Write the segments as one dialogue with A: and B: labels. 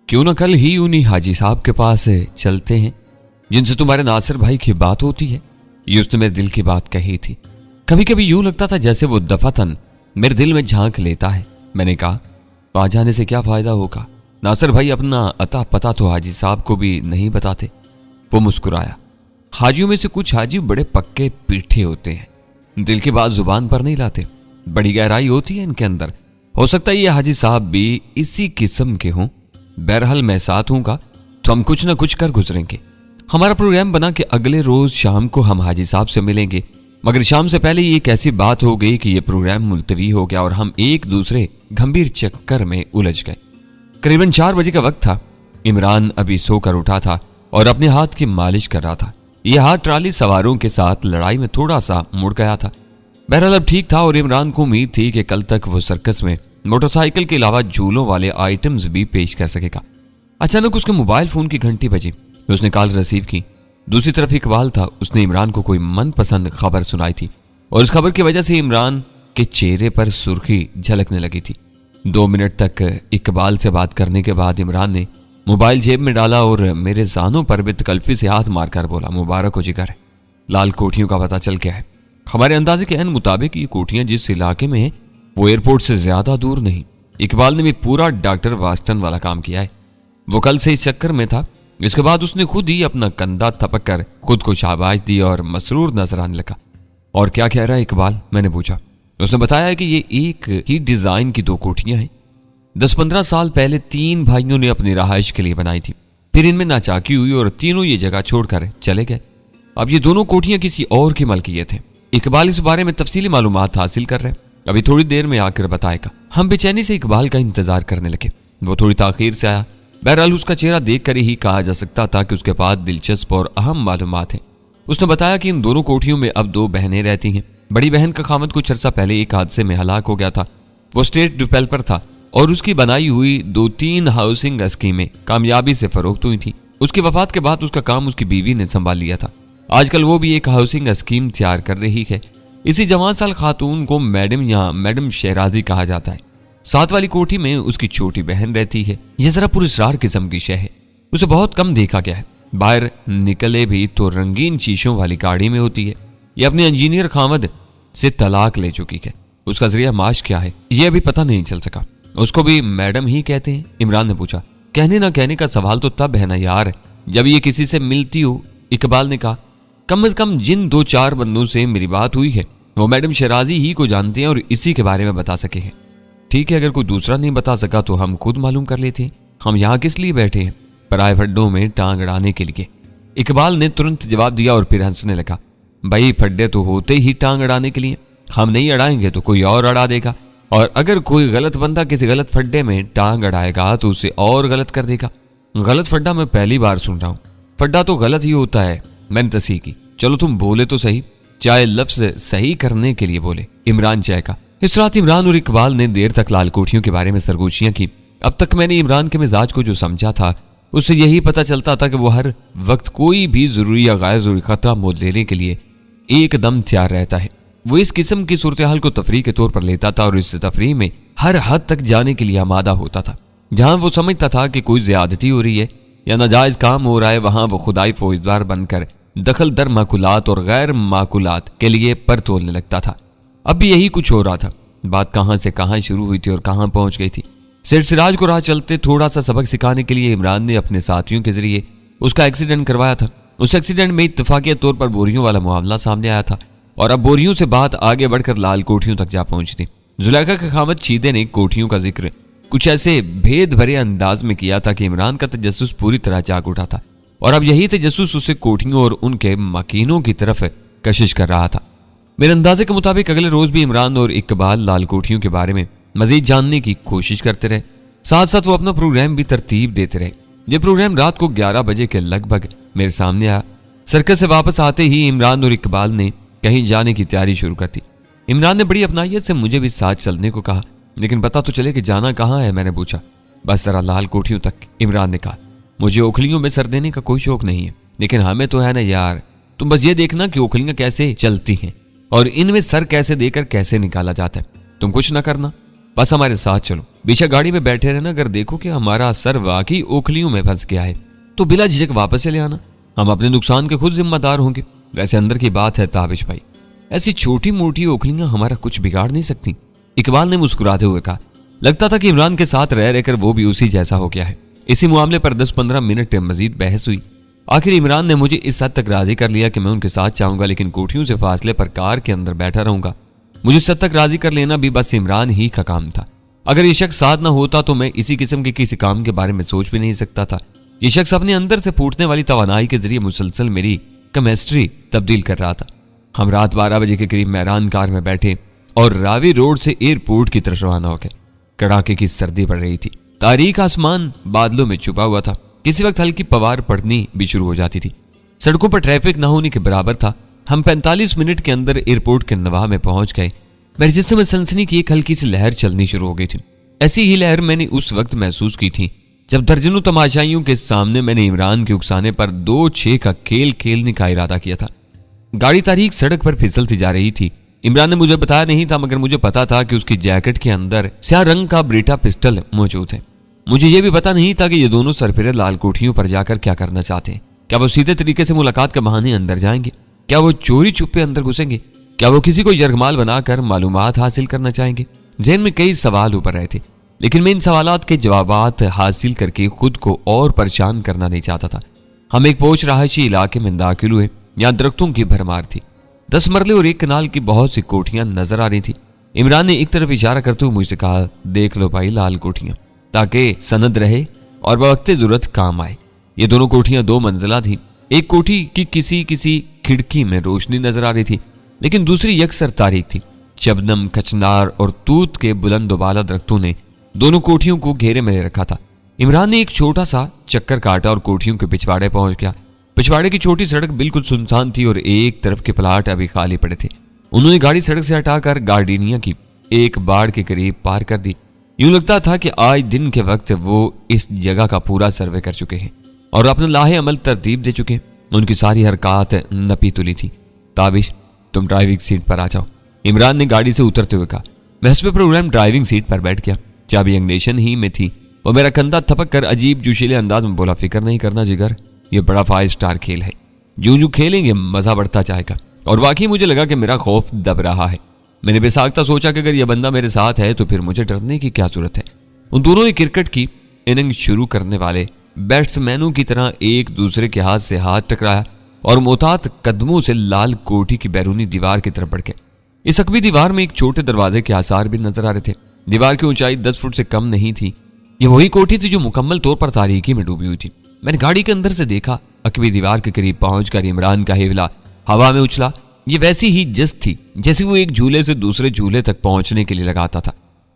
A: क्यों न कल ही उन्हीं हाजी साहब के पास चलते हैं जिनसे तुम्हारे नासिर भाई की बात होती है। ये उसने मेरे दिल की बात कही थी। कभी कभी यूं लगता था जैसे वो दफातन मेरे दिल में झांक लेता है। मैंने कहा, आ जाने से क्या फायदा होगा, नासिर भाई अपना अता पता तो हाजी साहब को भी नहीं बताते। वो मुस्कुराया। हाजियों में से कुछ हाजी बड़े पक्के पीठे होते हैं, दिल की बात जुबान पर नहीं लाते, बड़ी गहराई होती है इनके अंदर। हो सकता है ये हाजी साहब भी इसी किस्म के हों। बहरहाल मैं साथ हूँगा तो हम कुछ ना कुछ कर गुजरेंगे। हमारा प्रोग्राम बना कि अगले रोज शाम को हम हाजी साहब से मिलेंगे, मगर शाम से पहले ये एक ऐसी बात हो गई कि ये प्रोग्राम मुलतवी हो गया और हम एक दूसरे गंभीर चक्कर में उलझ गए। करीबन 4 बजे का वक्त था। इमरान अभी सोकर उठा था और अपने हाथ की मालिश कर रहा था। यह हाथ ट्राली सवारों के साथ लड़ाई में थोड़ा सा मुड़ गया था। बहरहाल अब ठीक था और इमरान को उम्मीद थी कि कल तक वो सर्कस में मोटरसाइकिल के अलावा झूलों वाले आइटम्स भी पेश कर सकेगा। अचानक उसके मोबाइल फोन की घंटी बजी। उसने कॉल रिसीव की। दूसरी तरफ इकबाल था। उसने इमरान को कोई मनपसंद खबर सुनाई थी और उस खबर की वजह से इमरान के चेहरे पर सुर्खी झलकने लगी थी। 2 मिनट तक इकबाल से बात करने के बाद इमरान ने मोबाइल जेब में डाला और मेरे जानों पर भी तकल्फी से हाथ मारकर बोला, मुबारक हो जिगर, लाल कोठियों का पता चल गया है। हमारे अंदाजे के मुताबिक ये कोठियां जिस इलाके में है वो एयरपोर्ट से ज्यादा दूर नहीं। इकबाल ने भी पूरा डॉक्टर वास्टन वाला काम किया है। वो कल से इस चक्कर में था। इसके बाद उसने खुद ही अपना कंधा थपक कर खुद को शाबाश दी और मसरूर नजर आने लगा। और क्या कह रहा है इकबाल, मैंने पूछा। उसने बताया कि ये एक ही डिजाइन की 2 कोठियां हैं। 10-15 साल पहले 3 भाइयों ने अपनी रहाइश के लिए बनाई थी। फिर इनमें नाचाकी हुई और तीनों ये जगह छोड़कर चले गए। अब ये दोनों कोठियां किसी और की मलकियत है। इकबाल इस बारे में तफसीली मालूमात हासिल कर रहे हैं, अभी थोड़ी देर में आकर बताएगा। हम बेचैनी से इकबाल का इंतजार करने लगे। वो थोड़ी ताखीर से आया। बहरहाल उसका चेहरा देखकर ही कहा जा सकता था कि उसके पास दिलचस्प और अहम मालूमात हैं। उसने बताया कि इन दोनों कोठियों में अब 2 बहनें रहती हैं। बड़ी बहन का खामद कुछ अर्सा पहले एक हादसे में हलाक हो गया था। वो स्टेट डेवलपर था और उसकी बनाई हुई 2-3 हाउसिंग स्कीमें कामयाबी से फरोख्त हुई थी। उसकी वफात के बाद उसका काम उसकी बीवी ने संभाल लिया था। आजकल वो भी एक हाउसिंग स्कीम तैयार कर रही है। इसी जवान साल खातून को मैडम या मैडम शहराजी कहा जाता है। 7 वाली कोठी में उसकी छोटी बहन रहती है। यह जरा पुरस्कार किस्म की शय है। उसे बहुत कम देखा गया है। बाहर निकले भी तो रंगीन शीशों वाली गाड़ी में होती है। यह अपने इंजीनियर खामद से तलाक ले चुकी है। उसका जरिया माश क्या है यह अभी पता नहीं चल सका। उसको भी मैडम ही कहते हैं? इमरान ने पूछा। कहने ना कहने का सवाल तो तब है ना यार जब ये किसी से मिलती हो। इकबाल ने कहा, कम से कम जिन 2-4 बंदों से मेरी बात हुई है वो मैडम शराजी ही को जानते हैं और इसी के बारे में बता सके हैं। ठीक है, अगर कोई दूसरा नहीं बता सका तो हम खुद मालूम कर लेते हैं। हम यहाँ किस लिए बैठे हैं? पराए फड्डों में टांग अड़ाने के लिए। इकबाल ने तुरंत जवाब दिया और फिर हंसने लगा। भाई फड्डे तो होते ही टांग अड़ाने के लिए। हम नहीं अड़ाएंगे तो कोई और अड़ा देगा, और अगर कोई गलत बंदा किसी गलत फड्डे में टांग अड़ाएगा तो उसे और गलत कर देगा। गलत फड्डा मैं पहली बार सुन रहा हूँ। फड्डा तो गलत ही होता है। मैंने तस्हीह की। चलो तुम बोले तो सही। चाहे लफ्ज सही करने के लिए बोले। इमरान चाहेगा। इस रात इमरान और इकबाल ने देर तक लाल कोठियों के बारे में सरगोशियां की। अब तक मैंने इमरान के मिजाज को जो समझा था उससे यही पता चलता था कि वो हर वक्त कोई भी जरूरी या गैर जरूरी खतरा मोल लेने के लिए एकदम तैयार रहता है। वो इस किस्म की सूरत हाल को तफरीह के तौर पर लेता था और इस तफरीह में हर हद तक जाने के लिए आमादा होता था। जहां वो समझता था कि कोई ज्यादती हो रही है या नाजायज काम हो रहा है वहां वो खुदाई फौजदार बनकर दखल दर माकुलात और गैर माकुलात के लिए पर तोलने लगता था। अब भी यही कुछ हो रहा था। बात कहां से कहां शुरू हुई थी और कहां पहुंच गई थी। सेठ सिराज को राह चलते थोड़ा सा सबक सिखाने के लिए इमरान ने अपने साथियों के जरिए उसका एक्सीडेंट करवाया था। उस एक्सीडेंट में इत्तफाकिया तौर पर बोरियों वाला मामला सामने आया था और अब बोरियों से बात आगे बढ़कर लाल कोठियों तक जा पहुंची थी। जुलेखा के खामद चीदे ने कोठियों का जिक्र कुछ ऐसे भेद भरे अंदाज में किया था कि इमरान का तजस्सुस पूरी तरह जाग उठा था और अब यही तजस्सुस उसे कोठियों और उनके मकीनों की तरफ कशिश कर रहा था। मेरे अंदाजे के मुताबिक अगले रोज भी इमरान और इकबाल लाल कोठियों के बारे में मजीद जानने की कोशिश करते रहे। साथ साथ वो अपना प्रोग्राम भी तरतीब देते रहे। ये प्रोग्राम रात को 11 बजे के लगभग मेरे सामने आया। सर्कस से वापस आते ही इमरान और इकबाल ने कहीं जाने की तैयारी शुरू कर दी। इमरान ने बड़ी अपनाइयत से मुझे भी साथ चलने को कहा, लेकिन पता तो चले कि जाना कहाँ है। मैंने पूछा। बस जरा लाल कोठियों तक, इमरान ने कहा। मुझे ओखलियों में सर देने का कोई शौक नहीं है, लेकिन हमें तो है ना यार। तुम बस ये देखना कि ओखलियां कैसे चलती हैं और इनमें सर कैसे देकर कैसे निकाला जाता है। तुम कुछ ना करना, बस हमारे साथ चलो। बेशक गाड़ी में बैठे रहना, अगर देखो कि हमारा सर वाकई ओखलियों में फंस गया है तो बिला झिझक वापस चले आना, हम अपने नुकसान के खुद जिम्मेदार होंगे। वैसे अंदर की बात है ताबिश भाई, ऐसी छोटी मोटी ओखलियां हमारा कुछ बिगाड़ नहीं सकती। इकबाल ने मुस्कुराते हुए कहा। लगता था कि इमरान के साथ रह रहकर वो भी उसी जैसा हो गया है। इसी मामले पर 10-15 मिनट मजीद बहस हुई। आखिर इमरान ने मुझे इस हद तक राजी कर लिया कि मैं उनके साथ चाहूंगा, लेकिन कोठियों से फासले पर कार के अंदर बैठा रहूंगा। मुझे इस हद तक राजी कर लेना भी बस इमरान ही का काम था। अगर ये शख्स साथ ना होता तो मैं इसी किस्म के किसी काम के बारे में सोच भी नहीं सकता था। ये शख्स अपने अंदर से फूटने वाली तवानाई के जरिए मुसलसल मेरी केमिस्ट्री तब्दील कर रहा था। हम रात 12 बजे के करीब मेहरान कार में बैठे और रावी रोड से एयरपोर्ट की तरफ रवाना हो गए। कड़ाके की सर्दी पड़ रही थी, तारीक आसमान बादलों में छुपा हुआ था। किसी वक्त हल्की पवार पड़नी भी शुरू हो जाती थी। सड़कों पर ट्रैफिक न होने के बराबर था। हम 45 मिनट के अंदर एयरपोर्ट के नवाह में पहुंच गए। मेरे जिस्म में सनसनी की एक हल्की सी लहर चलनी शुरू हो गई थी। ऐसी ही लहर मैंने उस वक्त महसूस की थी जब दर्जनों तमाशाइयों के सामने मैंने इमरान के उकसाने पर 2-6 का खेल खेलने का इरादा किया था। गाड़ी तारीक सड़क पर फिसलती जा रही थी। इमरान ने मुझे बताया नहीं था, मगर मुझे पता था कि उसकी जैकेट के अंदर स्याह रंग का ब्रेटा पिस्टल मौजूद है। मुझे यह भी पता नहीं था कि ये दोनों सरफिरे लाल कोठियों पर जाकर क्या करना चाहते हैं। क्या वो सीधे तरीके से मुलाकात के बहाने अंदर जाएंगे? क्या वो चोरी छुपे अंदर घुसेंगे? क्या वो किसी को यरगमाल बनाकर मालूमात हासिल करना चाहेंगे? ज़हन में कई सवाल ऊपर रहे थे, लेकिन मैं इन सवालात के जवाबात हासिल करके खुद को और परेशान करना नहीं चाहता था। हम एक पोश रहायशी इलाके में दाखिल हुए। यहाँ दरख्तों की भरमार थी। 10 मरले और एक कनाल की बहुत सी कोठियां नजर आ रही थी। इमरान ने एक तरफ इशारा करते हुए मुझसे कहा, देख लो भाई लाल कोठियां, ताकि सनद रहे और बवक्ते जरूरत काम आए। ये दोनों कोठियां 2 मंजिला थी। एक कोठी की किसी खिड़की में रोशनी नजर आ रही थी, लेकिन दूसरी यकसर तारीक थी। शबनम, कचनार और तूत के बुलंद बाला दरख्तों ने दोनों कोठियों को घेरे में रखा था। इमरान ने एक छोटा सा चक्कर काटा और कोठियों के पिछवाड़े पहुंच गया। पिछवाड़े की छोटी सड़क बिल्कुल सुनसान थी और एक तरफ के प्लाट अभी खाली पड़े थे। उन्होंने गाड़ी सड़क से हटाकर गार्डिनिया की एक बाड़ के करीब पार कर दी। यूं लगता था कि आज दिन के वक्त वो इस जगह का पूरा सर्वे कर चुके हैं और अपना लाहे अमल तरतीब दे चुके हैं। उनकी सारी हरकत नपी तुली थी। ताबिश, तुम ड्राइविंग सीट पर आ जाओ, इमरान ने गाड़ी से उतरते हुए कहा। मैं हस्बे प्रोग्राम ड्राइविंग सीट पर बैठ गया। चाबी इंग्निशन ही में थी। वो मेरा कंधा थपक कर अजीब जोशीले अंदाज में बोला, फिक्र नहीं करना जिगर, ये बड़ा 5 स्टार खेल है। जो खेलेंगे मजा बढ़ता जाएगा। और वाकई मुझे लगा कि मेरा खौफ दब रहा है। मैंने बेसाख्ता सोचा कि अगर यह बंदा मेरे साथ है तो फिर मुझे डरने की क्या जरूरत है। उन दोनों ने क्रिकेट की इनिंग शुरू करने वाले बैट्समैनों की तरह एक दूसरे के हाथ से हाथ टकराया और मोहतात कदमों से लाल कोठी की बैरूनी दीवार की तरफ बढ़ गए। इस अकबी दीवार में एक छोटे दरवाजे के आसार भी नजर आ रहे थे। दीवार की ऊंचाई 10 फुट से कम नहीं थी। ये वही कोठी थी जो मुकम्मल तौर पर तारीकी में डूबी हुई थी। मैंने गाड़ी के अंदर से देखा। अकबी दीवार के करीब पहुंचकर इमरान का हिवला हवा में उछला। ये वैसी ही जस्त थी जैसे वो एक झूले से दूसरे झूले तक पहुंचने के लिए लगाता था।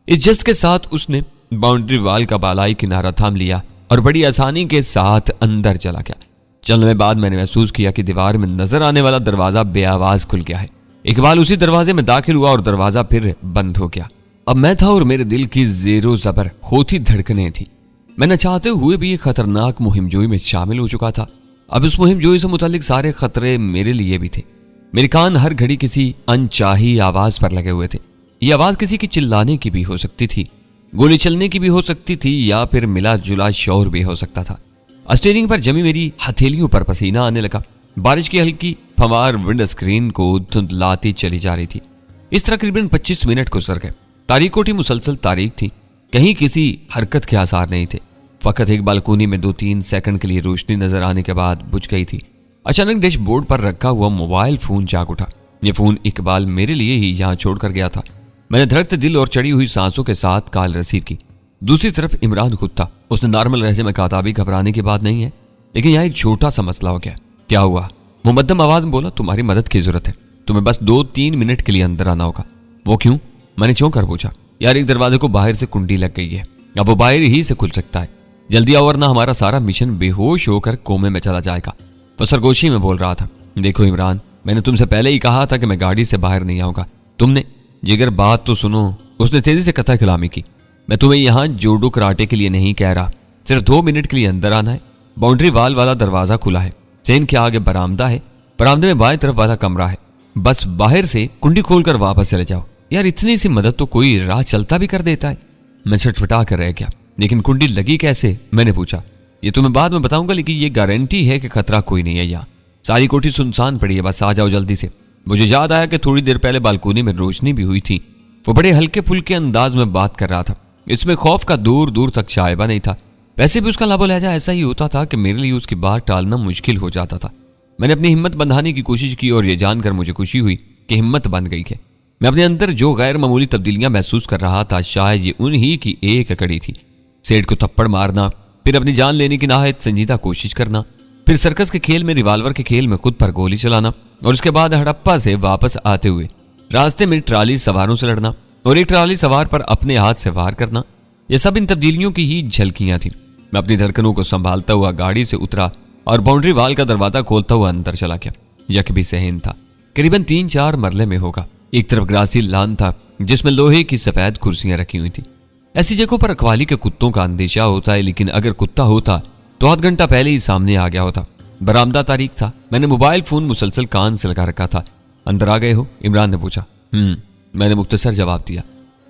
A: इस जस्त के साथ उसने बाउंड्री वाल का बालाई किनारा थाम लिया और बड़ी आसानी के साथ अंदर चला गया। चलने बाद मैंने महसूस किया कि दीवार में नजर आने वाला दरवाजा बेआवाज खुल गया है। इकबाल उसी दरवाजे में दाखिल हुआ और दरवाजा फिर बंद हो गया। अब मैं था और मेरे दिल की जेरो जबर होती धड़कनें थी। मैं न चाहते हुए भी एक खतरनाक मुहिमजोई में शामिल हो चुका था। अब इस मुहिमजोई से मुतालिक सारे खतरे मेरे लिए भी थे। मेरे कान हर घड़ी किसी अनचाही आवाज पर लगे हुए थे। ये आवाज किसी की चिल्लाने की भी हो सकती थी, गोली चलने की भी हो सकती थी, या फिर मिला जुला शोर भी हो सकता था। स्टीयरिंग पर जमी मेरी हथेलियों पर पसीना आने लगा। बारिश की हल्की फवार विंड स्क्रीन को धुंधलाती चली जा रही थी। इस तरह करीबन 25 मिनट गुजर गए। तारीख कोठी मुसलसल तारीख थी। कहीं किसी हरकत के आसार नहीं थे। फकत एक बालकोनी में 2-3 सेकंड के लिए रोशनी नजर आने के बाद बुझ गई थी। अचानक डैशबोर्ड पर रखा हुआ मोबाइल फोन जाग उठा। यह फोन इकबाल मेरे लिए ही यहां छोड़कर गया था। मैंने धड़कते दिल और चढ़ी हुई सांसों के साथ कॉल रिसीव की। दूसरी तरफ इमरान खुद था। उसने नॉर्मल लहजे में कहा, ताबी घबराने की बात नहीं है, लेकिन यहाँ एक छोटा सा मसला हो गया। क्या हुआ? वो मध्यम आवाज में बोला, तुम्हारी मदद की जरूरत है। तुम्हें बस 2-3 मिनट के लिए अंदर आना होगा। वो क्यों? मैंने चौंक कर पूछा। यार, एक दरवाजे को बाहर से कुंडी लग गई है। अब वो बाहर ही से खुल सकता है। जल्दी आओ वरना हमारा सारा मिशन बेहोश होकर कोमे में चला जाएगा। वो सरगोशी में बोल रहा था। देखो इमरान, मैंने तुमसे पहले ही कहा था कि मैं गाड़ी से बाहर नहीं आऊंगा। तुमने जिगर बात तो सुनो। उसने तेजी से कथा कलामी की। मैं तुम्हें यहाँ जोडो कराटे के लिए नहीं कह रहा, सिर्फ 2 मिनट के लिए अंदर आना है। बाउंड्री वाल वाला दरवाजा खुला है। चैन के आगे बरामदा है। बरामदे में बाएं तरफ वाला कमरा है। बस बाहर से कुंडी खोलकर वापस चले जाओ। यार इतनी सी मदद तो कोई राह चलता भी कर देता है। मैं छटपटा कर रह गया। लेकिन कुंडी लगी कैसे, मैंने पूछा। ये तुम्हें बाद में बताऊंगा, लेकिन ये गारंटी है कि खतरा कोई नहीं है यहाँ। सारी कोठी सुनसान पड़ी है, बस आ जाओ जल्दी से। मुझे याद आया कि थोड़ी देर पहले बालकोनी में रोशनी भी हुई थी। वो बड़े हल्के फुल्के अंदाज में बात कर रहा था। इसमें खौफ का दूर दूर तक शायबा नहीं था। वैसे भी उसका लाबो लहजा ऐसा ही होता था कि मेरे लिए उसकी बात टालना मुश्किल हो जाता था। मैंने अपनी हिम्मत बंधाने की कोशिश की और ये जानकर मुझे खुशी हुई कि हिम्मत बंध गई है। मैं अपने अंदर जो गैर मामूली तब्दीलियां महसूस कर रहा था, शायद ये उन्हीं की एक कड़ी थी। सेठ को थप्पड़ मारना, फिर अपनी जान लेने की नहायत संजीदा कोशिश करना, फिर सर्कस के खेल में रिवाल्वर के खेल में खुद पर गोली चलाना, और उसके बाद हड़प्पा से वापस आते हुए रास्ते में ट्राली सवारों से लड़ना और एक ट्राली सवार पर अपने हाथ से वार करना। ये सब इन तब्दीलियों की ही झलकियां थी। मैं अपनी धड़कनों को संभालता हुआ गाड़ी से उतरा और बाउंड्री वाल का दरवाजा खोलता हुआ अंदर चला गया। यक भी सहन था, करीबन 3-4 मरले में होगा। एक तरफ ग्रासी लान था जिसमें लोहे की सफेद कुर्सियां रखी हुई थी। ऐसी जगहों पर रखवाली के कुत्तों का अंदेशा होता है, लेकिन अगर कुत्ता होता तो आध घंटा पहले ही सामने आ गया होता। बरामदा तारीख था। मैंने मोबाइल फोन मुसलसल कान से लगा रखा था। अंदर आ गए हो, इमरान ने पूछा। मैंने मुख्तसर जवाब दिया।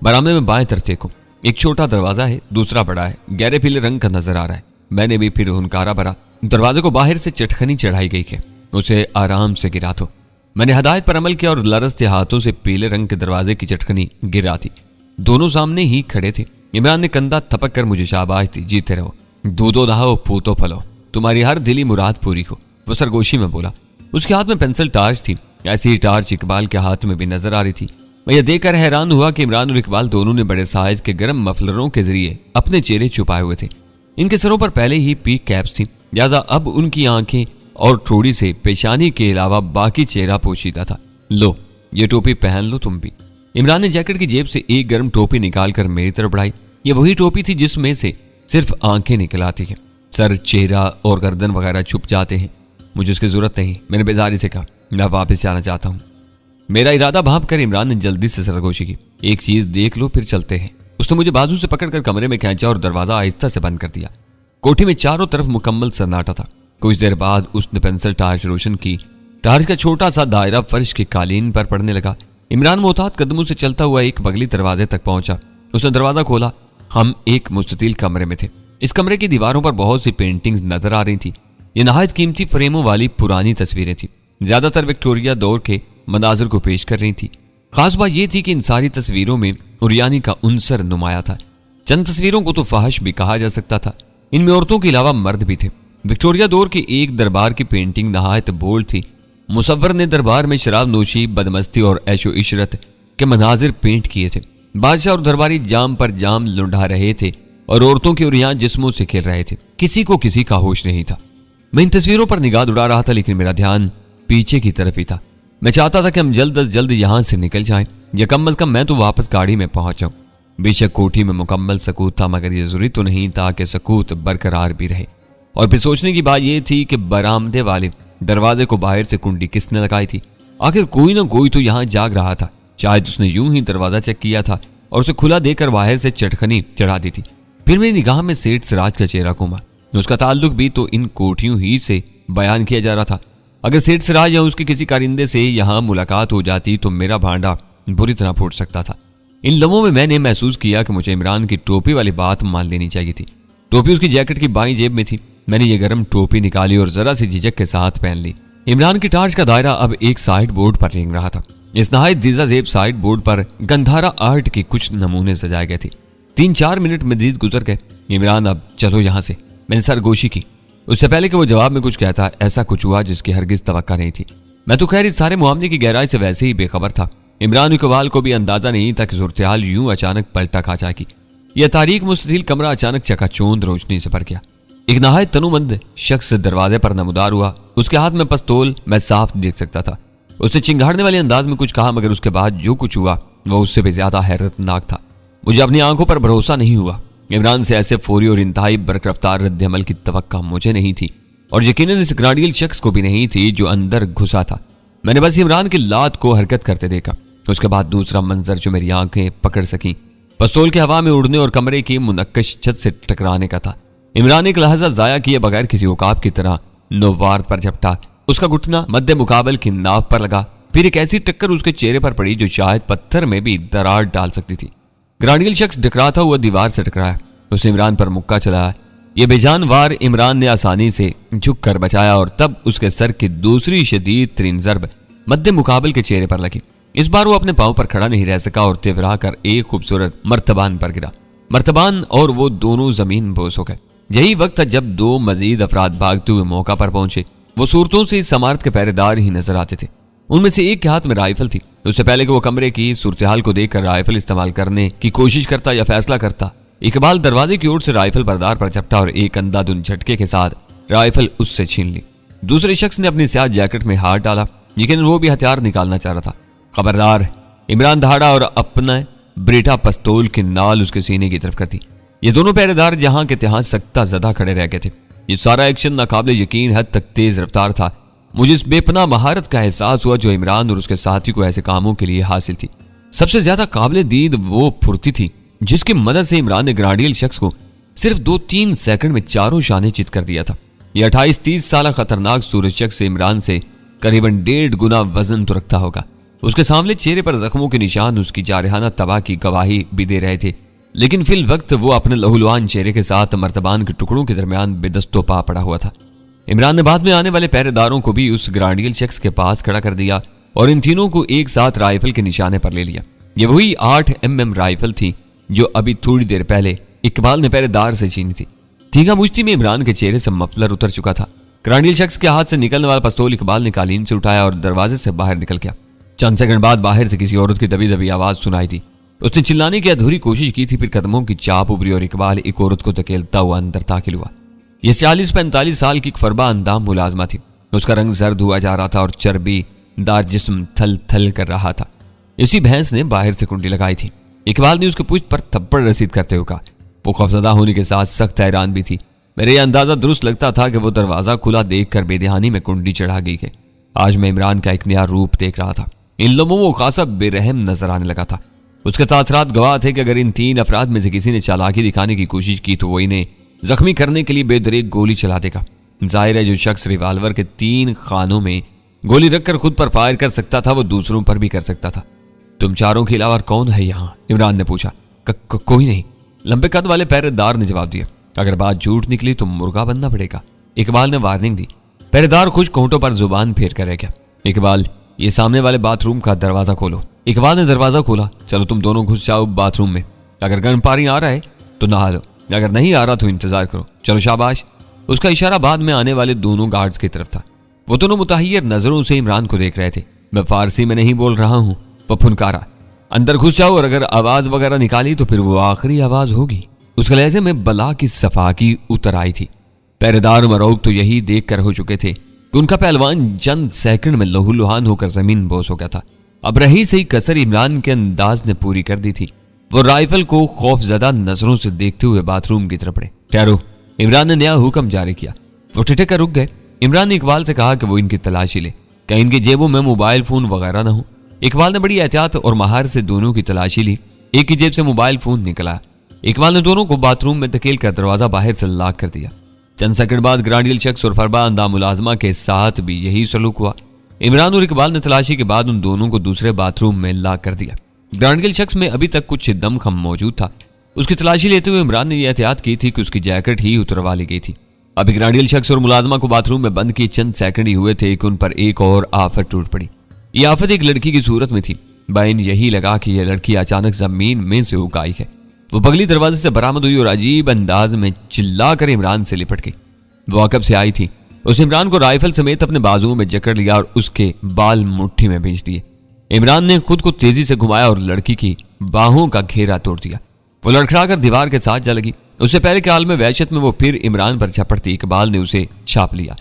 A: बरामदे में बाएं तरफ देखो, एक छोटा दरवाजा है, दूसरा बड़ा है, गहरे पीले रंग का नजर आ रहा है। मैंने भी फिर हुनकारा भरा। दरवाजे को बाहर से चटखनी चढ़ाई गई है, उसे आराम से गिरा दो। मैंने हदायत पर अमल किया और लरसते हाथों से पीले रंग के दरवाजे की चटखनी गिरा दी। दोनों सामने ही खड़े थे। इमरान ने कंधा थपक कर मुझे शाबाश दी। जीते रहो, दूधो दहाओ, पूतो फलो, तुम्हारी हर दिली मुराद पूरी हो, वो सरगोशी में बोला। उसके हाथ में पेंसिल टार्च थी। ऐसी ही टार्च इकबाल के हाथ में भी नजर आ रही थी। मैं यह देखकर हैरान हुआ कि इमरान और इकबाल दोनों ने बड़े साइज के गर्म मफलरों के जरिए अपने चेहरे छुपाए हुए थे। इनके सरों पर पहले ही पीक कैप्स थी, लिहाजा अब उनकी आंखें और थोड़ी से पेशानी के अलावा बाकी चेहरा पोशीदा था। लो, ये टोपी पहन लो तुम भी। इमरान ने जैकेट की जेब से एक गर्म टोपी निकालकर मेरी तरफ बढ़ाई। ये वही टोपी थी जिसमें से सिर्फ आंखें निकल आती हैं, सर, चेहरा और गर्दन वगैरह छुप जाते हैं। मुझे उसकी जरूरत नहीं, मैंने बेजारी से कहा। मैं वापस जाना चाहता हूँ। मेरा इरादा भांप कर इमरान ने जल्दी से सरगोशी की। एक चीज देख लो फिर चलते हैं। उसने मुझे बाजू से पकड़कर कमरे में खींचा और दरवाजा आहिस्ता से बंद कर दिया। कोठी में चारों तरफ मुकम्मल सन्नाटा था। कुछ देर बाद उसने पेंसिल टार्च रोशन की। टार्च का छोटा सा दायरा फर्श के कालीन पर पड़ने लगा। इमरान मोहतात कदमों से चलता हुआ एक बगली दरवाजे तक पहुंचा। उसने दरवाजा खोला। हम एक मुस्ततील कमरे में थे। इस कमरे की दीवारों पर बहुत सी पेंटिंग्स नजर आ रही थी। ये नहायत कीमती फ्रेमों वाली पुरानी तस्वीरें थी, ज्यादातर विक्टोरिया दौर के मनाजिर को पेश कर रही थी। खास बात यह थी कि इन सारी तस्वीरों में उरियानी का उनसर नुमाया था। चंद तस्वीरों को तो फहश भी कहा जा सकता था। इनमें औरतों के अलावा मर्द भी थे। विक्टोरिया दौर की एक दरबार की पेंटिंग नहायत बोल्ड थी। मुसव्वर ने दरबार में शराब नोशी, बदमस्ती और ऐशो इशरत के मनाजिर पेंट किए थे। बादशाह और दरबारी जाम पर जाम लुढ़ा रहे थे और औरतों के उरियान जिस्मों से खेल रहे थे। किसी को किसी का होश नहीं था। मैं इन तस्वीरों पर निगाह उड़ा रहा था, लेकिन मेरा ध्यान पीछे की तरफ ही था। मैं चाहता था कि हम जल्द अज जल्द यहां से निकल जाएं, या कम अज कम मैं तो वापस गाड़ी में पहुंच जाऊं। बेशक कोठी में मुकम्मल सकूत था, मगर यह जरूरी तो नहीं था कि सकूत बरकरार भी रहे। और फिर सोचने की बात यह थी कि बरामदे वाले दरवाजे को बाहर से कुंडी किसने लगाई थी। आखिर कोई ना कोई तो यहां जाग रहा था। शायद उसने यूं ही दरवाजा चेक किया था और उसे खुला देकर बाहर से चटखनी चढ़ा दी थी। फिर मेरी निगाह में सेठ सिराज का चेहरा घूमा। उसका ताल्लुक भी तो इन कोठियों ही से बयान किया जा रहा था। अगर सेठ सिराज या उसके किसी कारिंदे से यहां मुलाकात हो जाती तो मेरा भांडा बुरी तरह फूट सकता था। इन लम्हों में मैंने महसूस किया कि मुझे इमरान की टोपी वाली बात मान लेनी चाहिए थी। टोपी उसकी जैकेट की बाईं जेब में थी। मैंने ये गर्म टोपी निकाली और जरा सी झिझक के साथ पहन ली। इमरान की टार्च का दायरा अब एक साइड बोर्ड पर रेंग रहा था। इस नहायत दीजा जेब साइड बोर्ड पर गंधारा आर्ट के कुछ नमूने सजाए गए थे। 3-4 मिनट मजीद गुजर गए। इमरान, अब चलो यहां से, मैंने सरगोशी की। उससे पहले कि वो जवाब में कुछ कहता, ऐसा कुछ हुआ जिसकी हरगिज तवक्का नहीं थी। मैं तो खैर इस सारे मामले की गहराई से वैसे ही बेखबर था। इमरान इकबाल को भी अंदाजा नहीं था कि सूरत-ए-हाल यूं अचानक पलटा खा जाएगी। यह तारीक मुस्ततील कमरा अचानक चकाचौंध रोशनी से भर गया। एक नहायत तनुमंद शख्स दरवाजे पर नमूदार हुआ। उसके हाथ में पिस्तौल मैं साफ देख सकता था। उसने चिंगाड़ने वाले अंदाज में कुछ कहा, मगर उसके बाद जो कुछ हुआ वह उससे भी ज्यादा हैरतनाक था। मुझे अपनी आंखों पर भरोसा नहीं हुआ। इमरान से ऐसे फौरी और इंतहाई बरकरफ्तार रद्द-ए-अमल की तवक्का मुझे नहीं थी, और यकीनन इस ग्राडियल शख्स को भी नहीं थी जो अंदर घुसा था। मैंने बस इमरान की लात को हरकत करते देखा। उसके बाद दूसरा मंजर जो मेरी आंखें पकड़ सकी, पिस्तौल के हवा में उड़ने और कमरे की मुनक्कश छत से टकराने का था। इमरान एक लहजा जाया किए बगैर किसी औकाब की तरह नौवार पर झपटा। उसका घुटना मध्य मुकाबल की नाव पर लगा پھر ایک ایسی ٹکر اس کے چہرے پر پڑی جو شاید پتھر میں بھی دراڑ ڈال سکتی تھی۔ گرانڈیل شخص ٹکراتا ہوا دیوار سے ٹکرایا، اس نے عمران پر مکہ چلایا۔ یہ بے جان وار عمران نے آسانی سے جھک کر بچایا اور تب اس کے سر کی دوسری شدید ترین ضرب مد مقابل کے چہرے پر لگی۔ اس بار وہ اپنے پاؤں پر کھڑا نہیں رہ سکا اور تورا کر ایک خوبصورت مرتبان پر گرا۔ مرتبان اور وہ دونوں زمین بوس ہو گئے۔ یہی وقت تھا جب دو مزید افراد بھاگتے ہوئے موقع پر پہنچے۔ وہ صورتوں سے اس عمارت کے پہرے دار ہی نظر آتے تھے۔ ان میں سے ایک کے ہاتھ میں رائفل تھی۔ اس سے پہلے کہ وہ کمرے کی صورتحال کو دیکھ کر رائفل استعمال کرنے کی کوشش کرتا یا فیصلہ کرتا، اقبال دروازے کی اوٹ سے رائفل بردار پر چپٹا اور ایک اندھا دھند جھٹکے کے ساتھ رائفل اس سے چھین لی۔ دوسرے شخص نے اپنی سیاہ جیکٹ میں ہاتھ ڈالا، لیکن وہ بھی ہتھیار نکالنا چاہ رہا تھا۔ خبردار، عمران دہاڑا اور اپنا بریٹا پستول کی نال اس کے سینے کی طرف کر دی۔ یہ دونوں پہرے دار جہاں کے تہاں سکتہ زدہ کھڑے رہ گئے تھے۔ یہ سارا ایکشن ناقابل یقین حد تک تیز رفتار تھا۔ مجھے اس بے پناہ مہارت کا احساس ہوا جو عمران اور اس کے ساتھی کو ایسے کاموں کے لیے حاصل تھی۔ سب سے زیادہ قابل دید وہ پھرتی تھی جس کی مدد سے عمران نے گرانڈیل شخص کو صرف 2-3 سیکنڈ میں چاروں شانے چت کر دیا تھا۔ یہ 28-30 سالہ خطرناک سورج شخص عمران سے قریباً 1.5 گنا وزن تو رکھتا ہوگا۔ اس کے سامنے چہرے پر زخموں کے نشان اس کی جارحانہ تباہ کی گواہی بھی دے رہے تھے، لیکن فی الوقت وہ اپنے لہولوان چہرے کے ساتھ مرتبان کے ٹکڑوں کے درمیان بے دست و پا پڑا ہوا تھا۔ عمران نے بعد میں آنے والے پہرے داروں کو بھی اس گرانڈیل شخص کے پاس کھڑا کر دیا اور ان تینوں کو ایک ساتھ رائفل کے نشانے پر لے لیا۔ یہ وہی 8 mm رائفل تھی جو ابھی تھوڑی دیر پہلے اقبال نے پہرے دار سے چھینی تھی۔ تھیگا مشتی میں عمران کے چہرے سے مفلر اتر چکا تھا۔ گرانڈیل شخص کے ہاتھ سے نکلنے والا پستول اقبال نے قالین سے اٹھایا اور دروازے سے باہر نکل گیا۔ چند سیکنڈ بعد باہر سے کسی عورت کی دبی دبی آواز سنائی دی۔ اس نے چلانے کی ادھوری کوشش کی تھی، پھر قدموں کی چاپ ابری اور اقبال ایک عورت کو دھکیلتا ہوا اندر داخل ہوا۔ یہ 40-45 سال کی فربا اندام ملازمہ تھی۔ اس کا رنگ زرد ہوا جا رہا تھا اور چربی دار جسم تھل تھل کر رہا تھا۔ اسی بھینس نے باہر سے کنڈی لگائی تھی۔ اقبال نے اس کے پشت پر تھپڑ رسید کرتے ہوئے کہا۔ وہ خوفزدہ ہونے کے ساتھ سخت حیران بھی تھی۔ میرے یہ اندازہ درست لگتا تھا کہ وہ دروازہ کھلا دیکھ کر بے دہانی میں کنڈی چڑھا گئی کہ آج میں عمران کا ایک نیا روپ دیکھ رہا تھا۔ ان لمحوں وہ خاصا بے رحم نظر آنے لگا تھا۔ اس کے تاثرات گواہ تھے کہ اگر ان 3 افراد میں سے کسی نے چالاکی دکھانے کی کوشش کی تو وہ انہیں زخمی کرنے کے لیے بے دریغ گولی چلا دے گا۔ ظاہر ہے جو شخص ریوالور کے 3 خانوں میں گولی رکھ کر خود پر فائر کر سکتا تھا وہ دوسروں پر بھی کر سکتا تھا۔ تم چاروں کے علاوہ کون ہے یہاں؟ عمران نے پوچھا۔ کوئی نہیں، لمبے قد والے پہرے دار نے جواب دیا۔ اگر بات جھوٹ نکلی تو مرغا بننا پڑے گا، اقبال نے وارننگ دی۔ پہرے دار خوش کونٹوں پر زبان پھیر کر رہ گیا۔ اقبال، یہ سامنے والے باتھ روم کا دروازہ کھولو۔ اقبال نے دروازہ کھولا۔ چلو تم دونوں گھس جاؤ باتھ روم میں۔ اگر گرم پانی آ رہا ہے تو نہا لو، اگر نہیں آ رہا تو انتظار کرو۔ چلو شاباش۔ اس کا اشارہ بعد میں آنے والے دونوں گارڈز کی طرف تھا۔ وہ دونوں متحیر نظروں سے عمران کو دیکھ رہے تھے۔ میں فارسی میں نہیں بول رہا ہوں، وہ پھنکارا۔ اندر گھس جاؤ اور اگر آواز وغیرہ نکالی تو پھر وہ آخری آواز ہوگی۔ اس کے لہجے میں بلا کی صفاقی اتر آئی تھی۔ پہرے دار مروگ تو یہی دیکھ کر ہو چکے تھے کہ ان کا پہلوان چند سیکنڈ میں لہو لہان ہو کر زمین بوس ہو گیا تھا۔ اب رہی صحیح کسر عمران کے انداز نے پوری کر دی تھی۔ وہ رائفل کو خوف زدہ نظروں سے دیکھتے ہوئے باتھ روم کی طرف بڑھے۔ ٹھہرو، عمران نے نیا حکم جاری کیا۔ وہ ٹھٹک کر رک گئے۔ عمران نے اقبال سے کہا کہ وہ ان کی تلاشی لے، کہیں ان کی جیبوں میں موبائل فون وغیرہ نہ ہو۔ اقبال نے بڑی احتیاط اور مہارت سے دونوں کی تلاشی لی۔ ایک کی جیب سے موبائل فون نکلا۔ اقبال نے دونوں کو باتھ روم میں دھکیل کر دروازہ باہر سے لاک کر دیا۔ چند سیکنڈ بعد گرانڈیل شخص اور فربا اندام ملازمہ کے ساتھ بھی یہی سلوک ہوا۔ عمران اور اقبال نے تلاشی کے بعد ان دونوں کو دوسرے باتھ روم میں لاک کر دیا۔ گرانڈیل شخص میں ابھی تک کچھ دم خم موجود تھا۔ اس کی تلاشی لیتے ہوئے عمران نے یہ احتیاط کی تھی کہ اس کی جیکٹ ہی اتروا لی گئی تھی۔ ابھی گرانڈیل شخص اور ملازمہ کو باتھ روم میں بند کیے چند سیکنڈ ہی ہوئے تھے کہ ان پر ایک اور آفت ٹوٹ پڑی۔ یہ آفت ایک لڑکی کی صورت میں تھی۔ بین یہی لگا کہ یہ لڑکی اچانک زمین میں سے اگ آئی ہے۔ وہ پگلی دروازے سے برآمد ہوئی اور عجیب انداز میں چلا کر عمران سے لپٹ گئی۔ وہ عقب سے آئی تھی۔ اس نے عمران کو رائفل سمیت اپنے بازوؤں میں جکڑ لیا اور اس کے بال مٹھی میں بھیج دیے۔ عمران نے خود کو تیزی سے گھمایا اور لڑکی کی باہوں کا گھیرا توڑ دیا۔ وہ لڑکھڑا کر دیوار کے ساتھ جا لگی۔ اس سے پہلے کے عالم وحشت میں وہ پھر عمران پر جھپٹتی، اقبال نے اسے چھاپ لیا۔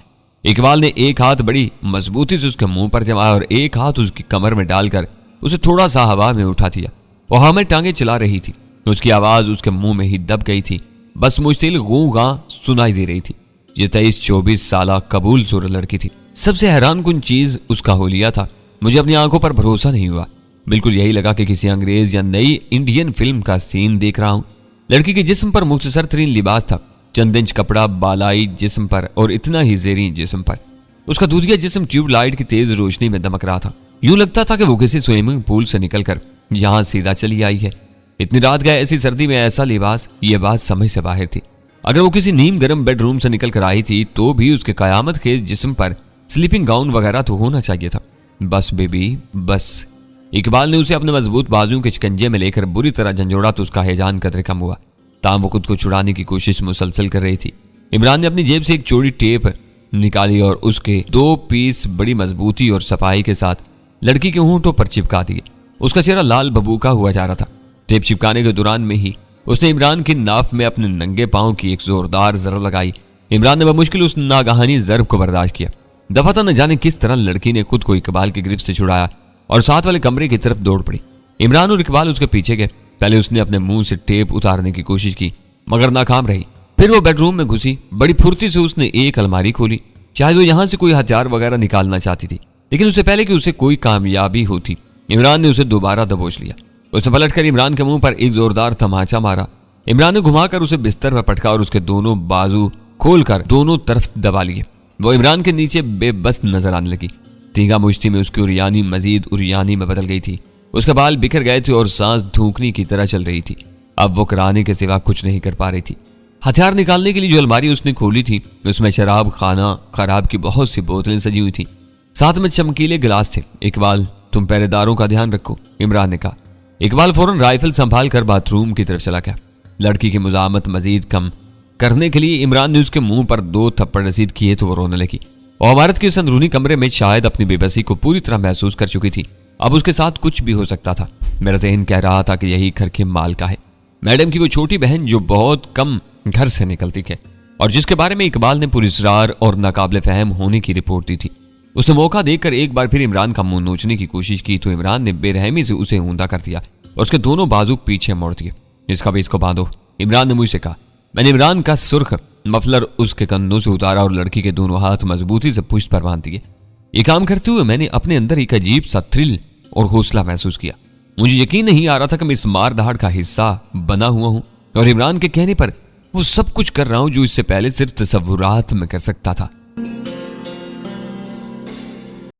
A: اقبال نے ایک ہاتھ بڑی مضبوطی سے اس کے منہ پر جمایا اور ایک ہاتھ اس کی کمر میں ڈال کر اسے تھوڑا سا ہوا میں اٹھا دیا۔ وہ ہوا میں ٹانگیں چلا رہی تھی۔ اس کی آواز اس کے منہ میں ہی دب گئی تھی، بس مشتعل غوں غاں سنائی دے رہی تھی۔ یہ 23-24 سالہ قبول صورت لڑکی تھی۔ سب سے حیران کن چیز اس کا حلیہ تھا۔ مجھے اپنی آنکھوں پر بھروسہ نہیں ہوا۔ بالکل یہی لگا کہ کسی انگریز یا نئی انڈین فلم کا سین دیکھ رہا ہوں۔ لڑکی کے جسم پر مختصر ترین لباس تھا، چند انچ کپڑا بالائی جسم پر اور اتنا ہی زیریں جسم پر۔ اس کا دودھیا جسم ٹیوب لائٹ کی تیز روشنی میں دمک رہا تھا۔ यूं लगता था कि वो किसी स्विमिंग पूल से निकलकर यहां सीधा चली आई है। इतनी रात गए ऐसी सर्दी में ऐसा लिबास, ये बात समझ से बाहर थी। अगर वो किसी नीम गर्म बेडरूम से निकल कर आई थी तो भी उसके कयामत के जिस्म पर स्लीपिंग गाउन वगैरह तो होना चाहिए था। बस बेबी बस। इकबाल ने उसे अपने मजबूत बाजुओं के शिकंजे में लेकर बुरी तरह झंझोड़ा तो उसका हैजान कदर कम हुआ। ताम वो खुद को छुड़ाने की कोशिश मुसलसल कर रही थी। इमरान ने अपनी जेब से एक चौड़ी टेप निकाली और उसके 2 पीस बड़ी मजबूती और सफाई के साथ लड़की के होंठों पर चिपका दिए। उसका चेहरा लाल बबूका हुआ जा रहा था। टेप चिपकाने के दौरान में ही उसने इमरान की नाफ में अपने नंगे पांव की एक जोरदार जरब लगाई। इमरान ने बमुश्किल उस नागहानी जरब को बर्दाश्त किया। दफाता न जाने किस तरह लड़की ने खुद को इकबाल की गिरफ्त से छुड़ाया और साथ वाले कमरे की तरफ दौड़ पड़ी। इमरान और इकबाल उसके पीछे गए। पहले उसने अपने मुंह से टेप उतारने की कोशिश की मगर नाकाम रही। फिर वो बेडरूम में घुसी। बड़ी फुर्ती से उसने एक अलमारी खोली। शायद वो यहां से कोई हथियार वगैरह निकालना चाहती थी, लेकिन उससे पहले कि उसे कोई कामयाबी होती इमरान ने उसे दोबारा दबोच लिया। उसने पलटकर इमरान के मुंह पर एक जोरदार तमाचा मारा। इमरान ने घुमाकर उसे बिस्तर पर पटका और उसके दोनों बाजू खोलकर दोनों तरफ दबा लिए। वो इमरान के नीचे बेबस नजर आने लगी। तीगा मुश्ती में उसकी उरियानी मजीद उरियानी में बदल गई थी। उसके बाल बिखर गए थे और सांस धूकनी की तरह चल रही थी। अब वो कराने के सिवा कुछ नहीं कर पा रही थी। हथियार निकालने के लिए जो अलमारी उसने खोली थी उसमें शराब खाना खराब की बहुत सी बोतलें सजी हुई थी, साथ में चमकीले गिलास थे। इकबाल तुम पहरेदारों का ध्यान रखो, इमरान ने कहा। इकबाल फौरन राइफल संभाल कर बाथरूम की तरफ चला गया। लड़की की मुजामत मजीद कम करने के लिए इमरान ने उसके मुंह पर 2 थप्पड़ रसीद किए तो वो रोने लगी। और इमारत के इस अंदरूनी कमरे में शायद अपनी बेबसी को पूरी तरह महसूस कर चुकी थी। अब उसके साथ कुछ भी हो सकता था। मेरा ज़हन कह रहा था कि यही घर के माल का है, मैडम की वो छोटी बहन जो बहुत कम घर से निकलती है और जिसके बारे में इकबाल ने पुरस्कार और नाकाबिले फहम होने की रिपोर्ट दी थी। उसने मौका देखकर एक बार फिर इमरान का मुंह नोचने की कोशिश की तो इमरान ने बेरहमी से उसे ऊंधा कर दिया और उसके दोनों बाजू पीछे मोड़ दिए। इसका भी इसको बांधो, इमरान ने मुझसे कहा। मैंने इमरान का सुर्ख मफलर उसके कंधों से उतारा और लड़की के दोनों हाथ मजबूती से पुश्त पर बांध दिए। ये काम करते हुए मैंने अपने अंदर एक अजीब सा थ्रिल और हौसला महसूस किया। मुझे यकीन नहीं आ रहा था कि मैं इस मार दहाड़ का हिस्सा बना हुआ हूं और इमरान के कहने पर वो सब कुछ कर रहा हूं जो इससे पहले सिर्फ तसव्वुरात में कर सकता था।